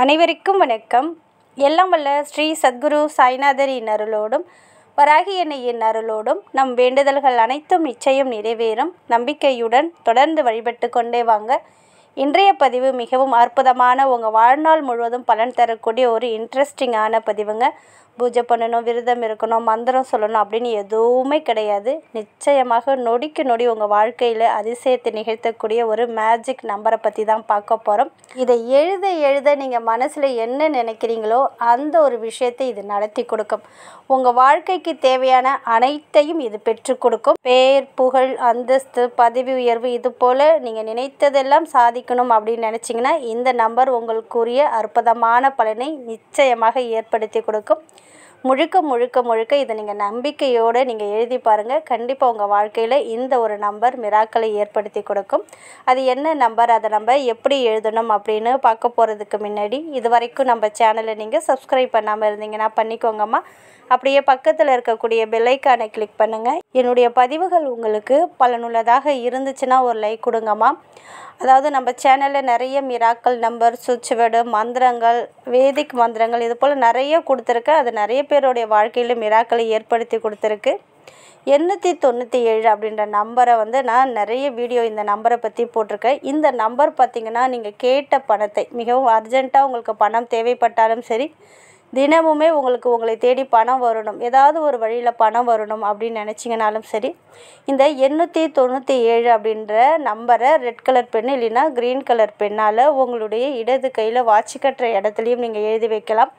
அனைவருக்கும் வணக்கம். எல்லாம் வல்ல ஸ்ரீ சத்குரு சாய்நாதரின் அருளோடும் வராகி அன்னையின் அருளோடும் நம் வேண்டுதல்கள் அனைத்தும் நிச்சயம் நிறைவேறும் நம்பிக்கையுடன் தொடர்ந்து வழிபட்டு கொண்டே வாங்க. இன்றைய பதிவு மிகவும் அற்புதமான உங்கள் வாழ்நாள் முழுவதும் பலன் தரக்கூடிய ஒரு இன்ட்ரெஸ்டிங்கான பதிவுங்க. பூஜை பண்ணணும், விரதம் இருக்கணும், மந்திரம் சொல்லணும் அப்படின்னு எதுவுமே கிடையாது. நிச்சயமாக நொடிக்கு நொடி உங்கள் வாழ்க்கையில் அதிசயத்தை நிகழ்த்தக்கூடிய ஒரு மேஜிக் நம்பரை பற்றி தான் பார்க்க போகிறோம். இதை எழுத எழுத நீங்கள் மனசில் என்ன நினைக்கிறீங்களோ அந்த ஒரு விஷயத்தை இது நடத்தி கொடுக்கும். உங்கள் வாழ்க்கைக்கு தேவையான அனைத்தையும் இது பெற்றுக் கொடுக்கும். பேர், புகழ், அந்தஸ்து, பதவி உயர்வு, இது போல் நீங்கள் நினைத்ததெல்லாம் சாதிக்கணும் அப்படின்னு நினச்சிங்கன்னா இந்த நம்பர் உங்களுக்குரிய அற்புதமான பலனை நிச்சயமாக ஏற்படுத்தி கொடுக்கும். முழுக்க முழுக்க முழுக்க இதை நீங்கள் நம்பிக்கையோடு நீங்கள் எழுதி பாருங்கள். கண்டிப்பாக உங்கள் வாழ்க்கையில் இந்த ஒரு நம்பர் மிராக்களை ஏற்படுத்தி கொடுக்கும். அது என்ன நம்பர், அதை நம்ம எப்படி எழுதணும் அப்படின்னு பார்க்க போகிறதுக்கு முன்னாடி இது வரைக்கும் நம்ம சேனலை நீங்கள் சப்ஸ்கிரைப் பண்ணாமல் இருந்தீங்கன்னா பண்ணிக்கோங்கம்மா. அப்படியே பக்கத்தில் இருக்கக்கூடிய பெல்லைக்கானை கிளிக் பண்ணுங்கள். என்னுடைய பதிவுகள் உங்களுக்கு பலனுள்ளதாக இருந்துச்சுன்னா ஒரு லைக் கொடுங்கம்மா. அதாவது நம்ம சேனலில் நிறைய மிராக்கள் நம்பர், சுவிட்ச் வேர்டு, மந்திரங்கள், வேதிக் மந்திரங்கள், இது போல் நிறைய கொடுத்துருக்கு. அது நிறைய பேருடைய வாழ்க்கையில் மிராக்களை ஏற்படுத்தி கொடுத்துருக்கு. 897 அப்படின்ற நம்பரை நான் நிறைய வீடியோ இந்த நம்பரை பற்றி போட்டிருக்கேன். இந்த நம்பர் பார்த்திங்கன்னா நீங்கள் கேட்ட பணத்தை மிகவும் அர்ஜெண்ட்டாக உங்களுக்கு பணம் தேவைப்பட்டாலும் சரி, தினமுமே உங்களை தேடி பணம் வரணும், ஏதாவது ஒரு வழியில் பணம் வரணும் அப்படின்னு நினச்சிங்கனாலும் சரி, இந்த 897 அப்படின்ற நம்பரை ரெட் கலர் பென் இல்லைன்னா க்ரீன் கலர் பென்னால் உங்களுடைய இடது கையில் வாட்சி கட்டுற இடத்துலையும் நீங்கள் எழுதி வைக்கலாம்.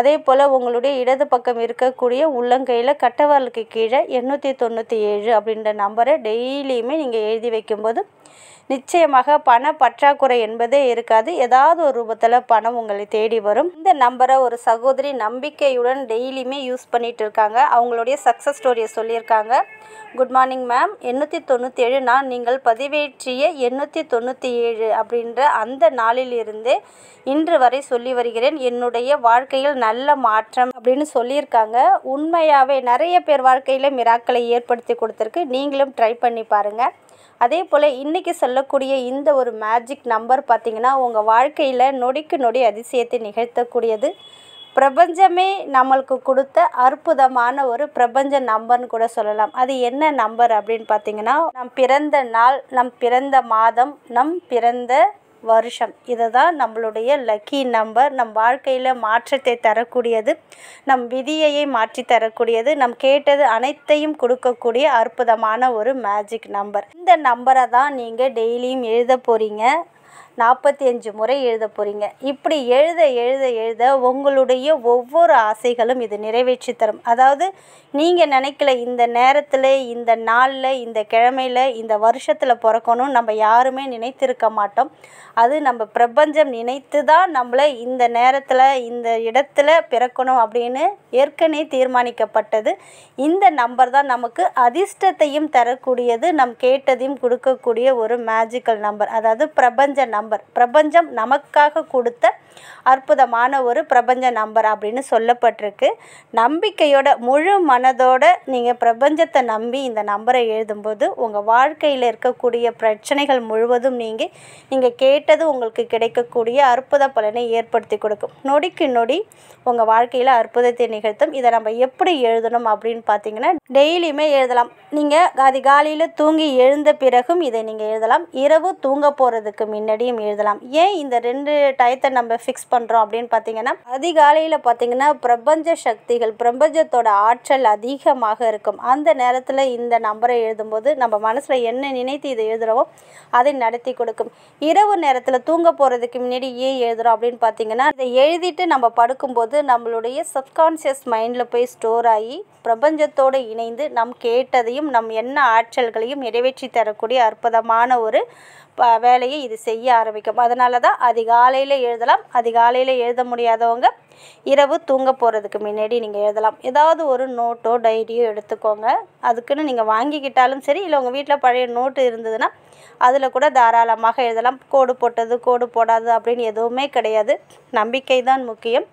அதே போல் உங்களுடைய இடது பக்கம் இருக்கக்கூடிய உள்ளங்கையில் கட்டவரலுக்கு கீழே 897 அப்படின்ற நம்பரை டெய்லியுமே நீங்கள் எழுதி வைக்கும்போது நிச்சயமாக பண பற்றாக்குறை என்பதே இருக்காது. ஏதாவது ஒரு ரூபத்தில் பணம் உங்களை தேடி வரும். இந்த நம்பரை ஒரு சகோதரி நம்பிக்கையுடன் டெய்லியுமே யூஸ் பண்ணிகிட்டு இருக்காங்க. அவங்களுடைய சக்ஸஸ் ஸ்டோரியை சொல்லியிருக்காங்க. குட் மார்னிங் மேம், 897 நான் நீங்கள் பதிவேற்றிய 897 அப்படின்ற அந்த நாளிலிருந்தே இன்று வரை சொல்லி வருகிறேன். என்னுடைய வாழ்க்கையில் நல்ல மாற்றம் அப்படின்னு சொல்லியிருக்காங்க. உண்மையாகவே நிறைய பேர் வாழ்க்கையில் மிராக்களை ஏற்படுத்தி கொடுத்துருக்கு. நீங்களும் ட்ரை பண்ணி பாருங்கள். அதே போல் இன்றைக்கி சொல்லக்கூடிய இந்த ஒரு மேஜிக் நம்பர் பார்த்திங்கன்னா உங்கள் வாழ்க்கையில் நொடிக்கு நொடி அதிசயத்தை நிகழ்த்தக்கூடியது. பிரபஞ்சமே நம்மளுக்கு கொடுத்த அற்புதமான ஒரு பிரபஞ்ச நம்பர்னு கூட சொல்லலாம். அது என்ன நம்பர் அப்படின்னு பார்த்திங்கன்னா, நம் பிறந்த நாள், நம் பிறந்த மாதம், நம் பிறந்த வருஷம், இதை தான் நம்மளுடைய லக்கி நம்பர். நம் வாழ்க்கையில் மாற்றத்தை தரக்கூடியது, நம் விதியையே மாற்றி தரக்கூடியது, நம் கேட்டது அனைத்தையும் கொடுக்கக்கூடிய அற்புதமான ஒரு மேஜிக் நம்பர். இந்த நம்பரை தான் நீங்கள் டெய்லியும் எழுத போகிறீங்க. 45 முறை எழுத போகிறீங்க. இப்படி எழுத எழுத எழுத உங்களுடைய ஒவ்வொரு ஆசைகளும் இது நிறைவேற்றி தரும். அதாவது நீங்கள் நினைக்கல இந்த நேரத்தில், இந்த நாளில், இந்த கிழமையில், இந்த வருஷத்தில் பிறக்கணும் நம்ம யாருமே நினைத்திருக்க மாட்டோம். அது நம்ம பிரபஞ்சம் நினைத்து தான் நம்மளை இந்த நேரத்தில் இந்த இடத்துல பிறக்கணும் அப்படின்னு ஏற்கனவே தீர்மானிக்கப்பட்டது. இந்த நம்பர் தான் நமக்கு அதிர்ஷ்டத்தையும் தரக்கூடியது, நம் கேட்டதையும் கொடுக்கக்கூடிய ஒரு மேஜிக்கல் நம்பர். அதாவது பிரபஞ்ச நம்பர், பிரபஞ்சம் நமக்காக கொடுத்த அற்புதமான ஒரு பிரபஞ்ச நம்பர் அப்படின்னு சொல்லப்பட்டிருக்கு. நம்பிக்கையோட முழு மனதோட நீங்கள் பிரபஞ்சத்தை நம்பி இந்த நம்பரை எழுதும்போது உங்கள் வாழ்க்கையில் இருக்கக்கூடிய பிரச்சனைகள் முழுவதும் நீங்கள் கேட்டது உங்களுக்கு கிடைக்கக்கூடிய அற்புத பலனை ஏற்படுத்தி கொடுக்கும். நொடிக்கு நொடி உங்கள் வாழ்க்கையில் அற்புதத்தை நிகழ்த்தும். இதை நம்ம எப்படி எழுதணும் அப்படின்னு பார்த்தீங்கன்னா, டெய்லியுமே எழுதலாம். நீங்கள் அதிகாலையில் தூங்கி எழுந்த பிறகும் இதை நீங்கள் எழுதலாம். இரவு தூங்க போகிறதுக்கு முன்னாடியும் எழுதலாம். ஏன் இந்த 2 டயத்தை நம்ம ஃபிக்ஸ் பண்ணுறோம் அப்படின்னு பார்த்தீங்கன்னா, அதிகாலையில் பார்த்தீங்கன்னா பிரபஞ்ச சக்திகள், பிரபஞ்சத்தோட ஆற்றல் அதிகமாக இருக்கும். அந்த நேரத்தில் இந்த நம்பரை எழுதும்போது நம்ம மனசில் என்ன நினைத்து இதை எழுதுகிறோமோ அதை நடத்தி கொடுக்கும். இரவு நேரத்தில் தூங்க போகிறதுக்கு முன்னாடி ஏன் எழுதுகிறோம் அப்படின்னு பார்த்தீங்கன்னா, இதை எழுதிட்டு நம்ம படுக்கும்போது நம்மளுடைய சப்கான்ஷியஸ் மைண்டில் போய் ஸ்டோர் ஆகி பிரபஞ்சத்தோடு இணைந்து நம் கேட்டதையும் நம் என்ன ஆற்றல்களையும் நிறைவேற்றி தரக்கூடிய அற்புதமான ஒரு வேலையை இது செய்ய ஆரம்பிக்கும். அதனால தான் அதிகாலையில் எழுதலாம். அதிகாலையில் எழுத முடியாதவங்க இரவு தூங்க போகிறதுக்கு முன்னாடி நீங்கள் எழுதலாம். ஏதாவது ஒரு நோட்டோ டைரியோ எடுத்துக்கோங்க. அதுக்குன்னு நீங்கள் வாங்கிக்கிட்டாலும் சரி, இல்லை உங்கள் வீட்டில் பழைய நோட்டு இருந்ததுன்னா அதில் கூட தாராளமாக எழுதலாம். கோடு போட்டது கோடு போடாது அப்படின்னு எதுவுமே கிடையாது. நம்பிக்கை தான் முக்கியம்.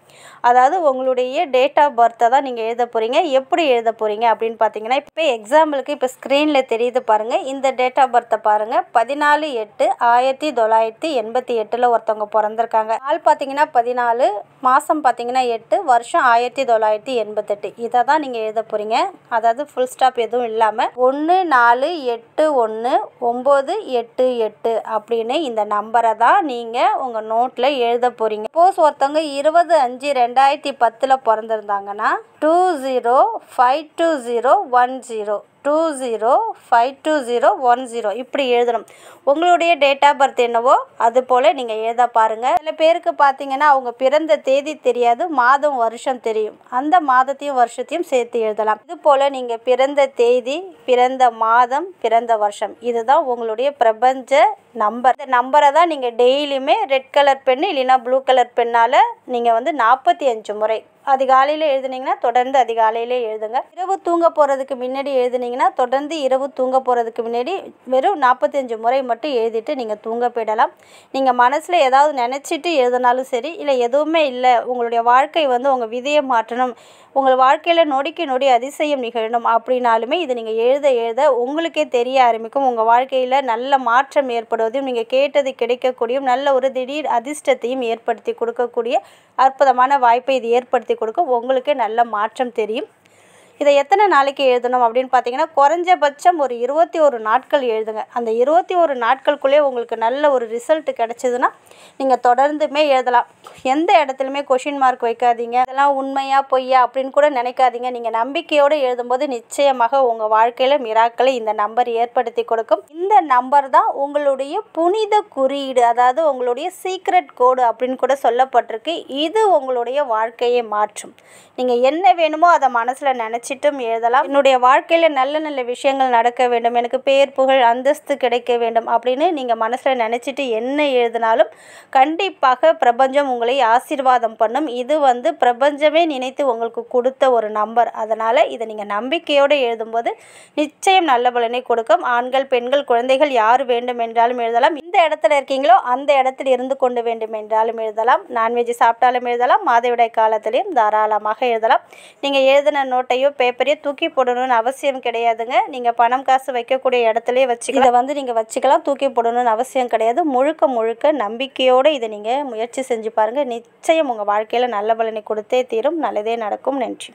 அதாவது உங்களுடைய டேட் ஆஃப் பர்த்தை தான் நீங்கள் எழுத போகிறீங்க. எப்படி எழுத போகிறீங்க அப்படின்னு பார்த்தீங்கன்னா, இப்போ எக்ஸாம்பிளுக்கு இப்போ ஸ்க்ரீனில் தெரியுது பாருங்கள். இந்த டேட் ஆஃப் பர்த்தை பாருங்கள். 14/8/1988 ஒருத்தவங்க பிறந்திருக்காங்க. நாள் பார்த்தீங்கன்னா 14, மாதம் பார்த்தீங்கன்னா 8, வருஷம் 1988. இதை தான் நீங்கள் எழுத போகிறீங்க. அதாவது ஃபுல் ஸ்டாப் எதுவும் இல்லாமல் 14819888 அப்படின்னு இந்த நம்பரை தான் நீங்கள் உங்கள் நோட்டில் எழுத போகிறீங்க. சப்போஸ் ஒருத்தவங்க 20/5/2010 பிறந்திருந்தாங்கன்னா 20520110 20520110 இப்படி எழுதணும். உங்களுடைய டேட் ஆஃப் பர்த் என்னவோ அது போல் நீங்கள் எழுத பாருங்கள். சில பேருக்கு பார்த்தீங்கன்னா அவங்க பிறந்த தேதி தெரியாது, மாதம் வருஷம் தெரியும். அந்த மாதத்தையும் வருஷத்தையும் சேர்த்து எழுதலாம். இது போல் நீங்கள் பிறந்த தேதி, பிறந்த மாதம், பிறந்த வருஷம், இதுதான் உங்களுடைய பிரபஞ்ச நம்பர். இந்த நம்பரை தான் நீங்கள் டெய்லியுமே ரெட் கலர் பென்னு இல்லைன்னா ப்ளூ கலர் பென்னால் நீங்கள் 45 முறை அதிகாலையில் எழுதுனீங்கன்னா தொடர்ந்து அதிகாலையிலே எழுதுங்க. இரவு தூங்க போகிறதுக்கு முன்னாடி எழுதுனீங்கன்னா தொடர்ந்து இரவு தூங்க போகிறதுக்கு முன்னாடி வெறும் 45 முறை மட்டும் எழுதிட்டு நீங்கள் தூங்க போயிடலாம். நீங்கள் மனசில் ஏதாவது நினச்சிட்டு எழுதினாலும் சரி, இல்லை எதுவுமே இல்லை, உங்களுடைய வாழ்க்கை உங்கள் விதியை மாற்றணும், உங்கள் வாழ்க்கையில் நொடிக்கு நொடி அதிசயம் நிகழணும் அப்படின்னாலுமே இது நீங்கள் எழுத எழுத உங்களுக்கே தெரிய ஆரம்பிக்கும். உங்கள் வாழ்க்கையில் நல்ல மாற்றம் ஏற்படுவதையும் நீங்கள் கேட்டது கிடைக்கக்கூடியும் நல்ல ஒரு திடீர் அதிர்ஷ்டத்தையும் ஏற்படுத்தி கொடுக்கக்கூடிய அற்புதமான வாய்ப்பை இது ஏற்படுத்தி கொடுக்கும். உங்களுக்கே நல்ல மாற்றம் தெரியும். இதை எத்தனை நாளைக்கு எழுதணும் அப்படின்னு பார்த்தீங்கன்னா, குறைஞ்சபட்சம் ஒரு 21 நாட்கள் எழுதுங்க. அந்த 21 நாட்களுக்குள்ளே உங்களுக்கு நல்ல ஒரு ரிசல்ட் கிடச்சிதுன்னா நீங்கள் தொடர்ந்துமே எழுதலாம். எந்த இடத்துலையுமே கொஷின் மார்க் வைக்காதீங்க. இதெல்லாம் உண்மையா பொய்யா அப்படின்னு கூட நினைக்காதீங்க. நீங்கள் நம்பிக்கையோடு எழுதும்போது நிச்சயமாக உங்கள் வாழ்க்கையில் மிராக்களை இந்த நம்பர் ஏற்படுத்தி கொடுக்கும். இந்த நம்பர் தான் உங்களுடைய புனித குறியீடு, அதாவது உங்களுடைய சீக்ரெட் கோடு அப்படின்னு கூட சொல்லப்பட்டிருக்கு. இது உங்களுடைய வாழ்க்கையை மாற்றும். நீங்கள் என்ன வேணுமோ அதை மனசில் நினச்சிட்டும் எழுதலாம். என்னுடைய வாழ்க்கையில் நல்ல நல்ல விஷயங்கள் நடக்க வேண்டும், எனக்கு பேர் புகழ் அந்தஸ்து கிடைக்க வேண்டும் அப்படின்னு நீங்கள் மனசில் நினச்சிட்டு என்ன எழுதினாலும் கண்டிப்பாக பிரபஞ்சம் உங்களை ஆசீர்வாதம் பண்ணும். இது பிரபஞ்சமே நினைத்து உங்களுக்கு கொடுத்த ஒரு நம்பர். அதனால் இதை நீங்கள் நம்பிக்கையோடு எழுதும்போது நிச்சயம் நல்ல பலனை கொடுக்கும். ஆண்கள், பெண்கள், குழந்தைகள் யார் வேண்டும் என்றாலும் எழுதலாம். இந்த இடத்துல இருக்கீங்களோ அந்த இடத்துல இருந்து கொண்டு வேண்டும் என்றாலும் எழுதலாம். நான்வெஜ் சாப்பிட்டாலும் எழுதலாம். மாதவிடாய் காலத்திலையும் தாராளமாக எழுதலாம். நீங்கள் எழுதின நோட்டையோ பேப்பரையோ தூக்கி போடணும்னு அவசியம் கிடையாதுங்க. நீங்கள் பணம் காசு வைக்கக்கூடிய இடத்துலையே வச்சுக்கலாம். இதை நீங்கள் வச்சுக்கலாம், தூக்கி போடணும்னு அவசியம் கிடையாது. முழுக்க முழுக்க நம்பிக்கையோடு இதை நீங்கள் முயற்சி செஞ்சு பாருங்கள். நிச்சயம் உங்கள் வாழ்க்கையில் நல்ல பலனை கொடுத்தே தீரும். நல்லதே நடக்கும். நன்றி.